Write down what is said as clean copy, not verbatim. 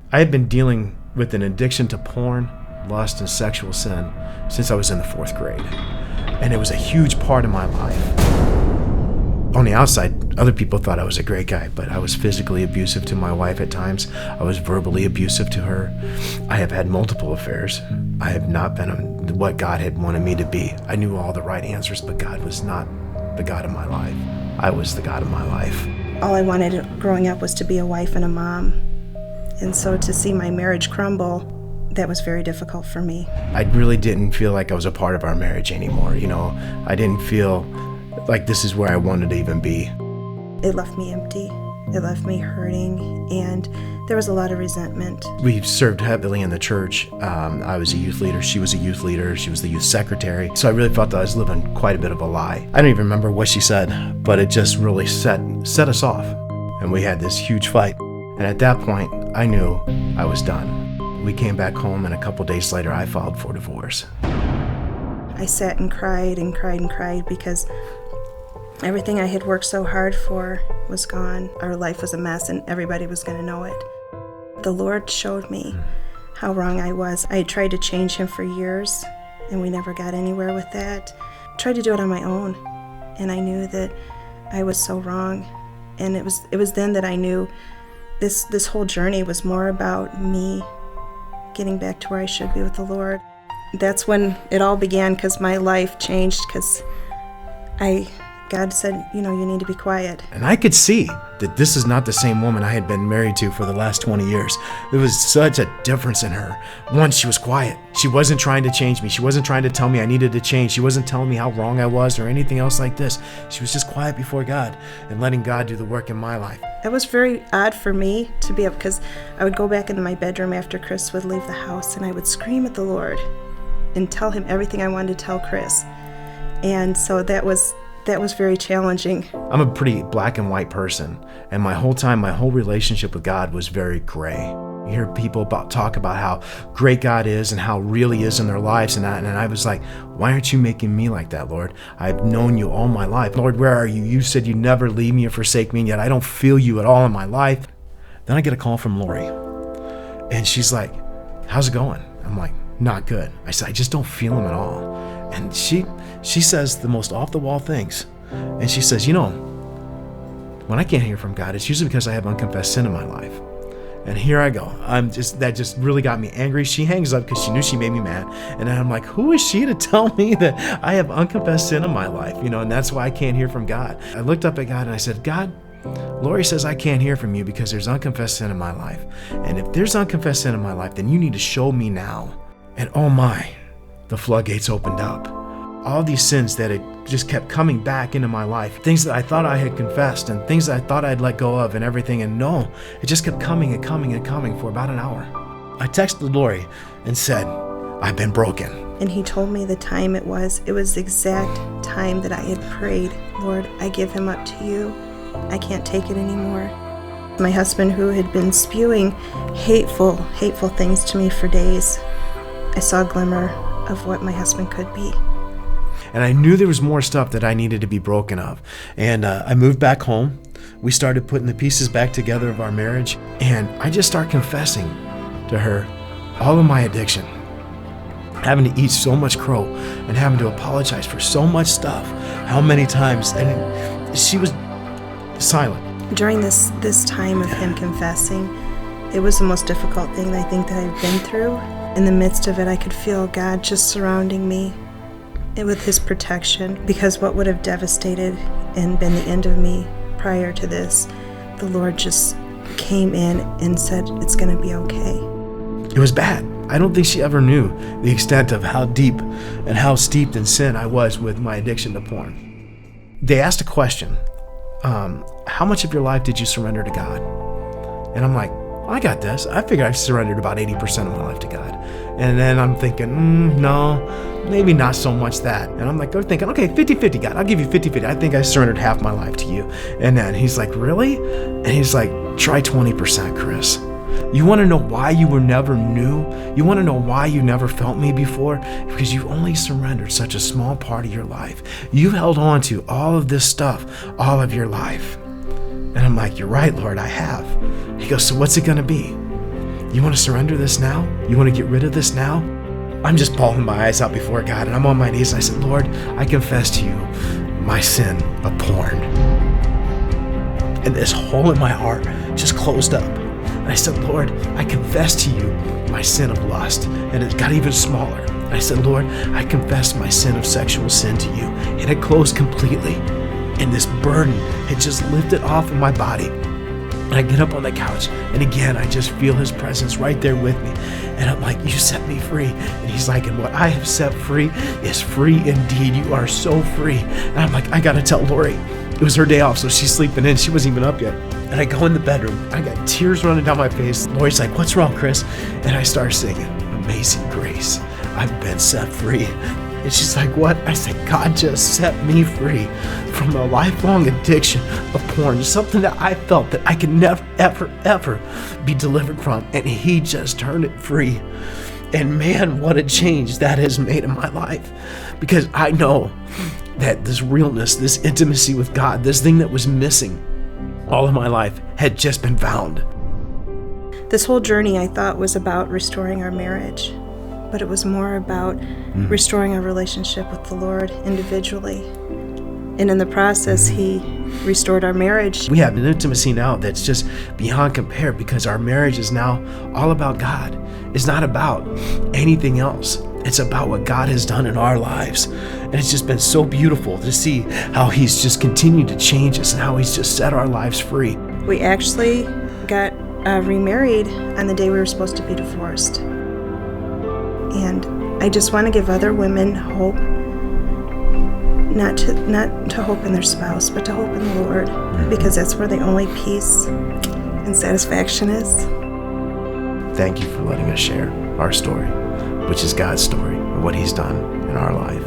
I had been dealing with an addiction to porn, lust, and sexual sin since I was in the 4th grade. And it was a huge part of my life. On the outside, other people thought I was a great guy, but I was physically abusive to my wife at times. I was verbally abusive to her. I have had multiple affairs. I have not been what God had wanted me to be. I knew all the right answers, but God was not the God of my life. I was the God of my life. All I wanted growing up was to be a wife and a mom. And so to see my marriage crumble, that was very difficult for me. I really didn't feel like I was a part of our marriage anymore. I didn't feel like this is where I wanted to even be. It left me empty. It left me hurting, and there was a lot of resentment. We served heavily in the church. I was a youth leader. She was a youth leader. She was the youth secretary. So I really felt that I was living quite a bit of a lie. I don't even remember what she said, but it just really set us off. And we had this huge fight. And at that point, I knew I was done. We came back home, and a couple days later, I filed for divorce. I sat and cried and cried and cried because everything I had worked so hard for was gone. Our life was a mess, and everybody was going to know it. The Lord showed me how wrong I was. I had tried to change him for years, and we never got anywhere with that. I tried to do it on my own, and I knew that I was so wrong. And it was then that I knew this whole journey was more about me getting back to where I should be with the Lord. That's when it all began, because my life changed, because God said, you need to be quiet. And I could see that this is not the same woman I had been married to for the last 20 years. There was such a difference in her. One, she was quiet. She wasn't trying to change me. She wasn't trying to tell me I needed to change. She wasn't telling me how wrong I was or anything else like this. She was just quiet before God and letting God do the work in my life. It was very odd for me to be up, because I would go back into my bedroom after Chris would leave the house, and I would scream at the Lord and tell him everything I wanted to tell Chris. And so that was very challenging. I'm a pretty black and white person, and my whole relationship with God was very gray. You hear people talk about how great God is and how real he is in their lives, and I was like, why aren't you making me like that, Lord? I've known you all my life. Lord, where are you? You said you'd never leave me or forsake me, and yet I don't feel you at all in my life. Then I get a call from Lori, and she's like, how's it going? I'm like, not good. I said, I just don't feel him at all. And she says the most off-the-wall things. And she says, when I can't hear from God, it's usually because I have unconfessed sin in my life. And here I go. That just really got me angry. She hangs up because she knew she made me mad. And then I'm like, who is she to tell me that I have unconfessed sin in my life? And that's why I can't hear from God. I looked up at God and I said, God, Lori says I can't hear from you because there's unconfessed sin in my life. And if there's unconfessed sin in my life, then you need to show me now. And oh my, the floodgates opened up. All these sins that had just kept coming back into my life, things that I thought I had confessed and things that I thought I'd let go of and everything, and no, it just kept coming and coming and coming for about an hour. I texted Lori and said, I've been broken. And he told me the time it was. It was the exact time that I had prayed, Lord, I give him up to you. I can't take it anymore. My husband, who had been spewing hateful things to me for days, I saw a glimmer of what my husband could be. And I knew there was more stuff that I needed to be broken of. And I moved back home. We started putting the pieces back together of our marriage. And I just started confessing to her all of my addiction. Having to eat so much crow and having to apologize for so much stuff. How many times? And she was silent. During this time of him confessing, it was the most difficult thing I think that I've been through. In the midst of it, I could feel God just surrounding me with his protection, because what would have devastated and been the end of me prior to this, the Lord just came in and said, it's going to be okay. It was bad. I don't think she ever knew the extent of how deep and how steeped in sin I was with my addiction to porn. They asked a question, how much of your life did you surrender to God? And I'm like, I got this. I figured I surrendered about 80% of my life to God. And then I'm thinking, no, maybe not so much that. And I'm thinking, okay, 50-50, God, I'll give you 50-50. I think I surrendered half my life to you. And then he's like, really? And he's like, try 20%, Chris. You want to know why you were never new? You want to know why you never felt me before? Because you only surrendered such a small part of your life. You held on to all of this stuff all of your life. And I'm like, you're right, Lord, I have. He goes, so what's it going to be? You want to surrender this now? You want to get rid of this now? I'm just bawling my eyes out before God, and I'm on my knees, and I said, Lord, I confess to you my sin of porn. And this hole in my heart just closed up. And I said, Lord, I confess to you my sin of lust. And it got even smaller. And I said, Lord, I confess my sin of sexual sin to you. And it closed completely. And this burden had just lifted off of my body. And I get up on the couch, and again, I just feel his presence right there with me. And I'm like, you set me free. And he's like, and what I have set free is free indeed. You are so free. And I'm like, I got to tell Lori. It was her day off, so she's sleeping in. She wasn't even up yet. And I go in the bedroom. I got tears running down my face. Lori's like, what's wrong, Chris? And I start singing, Amazing Grace. I've been set free. And she's like, what? I said, God just set me free from a lifelong addiction of porn, something that I felt that I could never, ever, ever be delivered from. And he just turned it free. And man, what a change that has made in my life. Because I know that this realness, this intimacy with God, this thing that was missing all of my life had just been found. This whole journey I thought was about restoring our marriage, but it was more about restoring our relationship with the Lord individually. And in the process, he restored our marriage. We have an intimacy now that's just beyond compare, because our marriage is now all about God. It's not about anything else. It's about what God has done in our lives. And it's just been so beautiful to see how he's just continued to change us and how he's just set our lives free. We actually got remarried on the day we were supposed to be divorced. And I just want to give other women hope, not to hope in their spouse, but to hope in the Lord, because that's where the only peace and satisfaction is. Thank you for letting us share our story, which is God's story and what he's done in our life.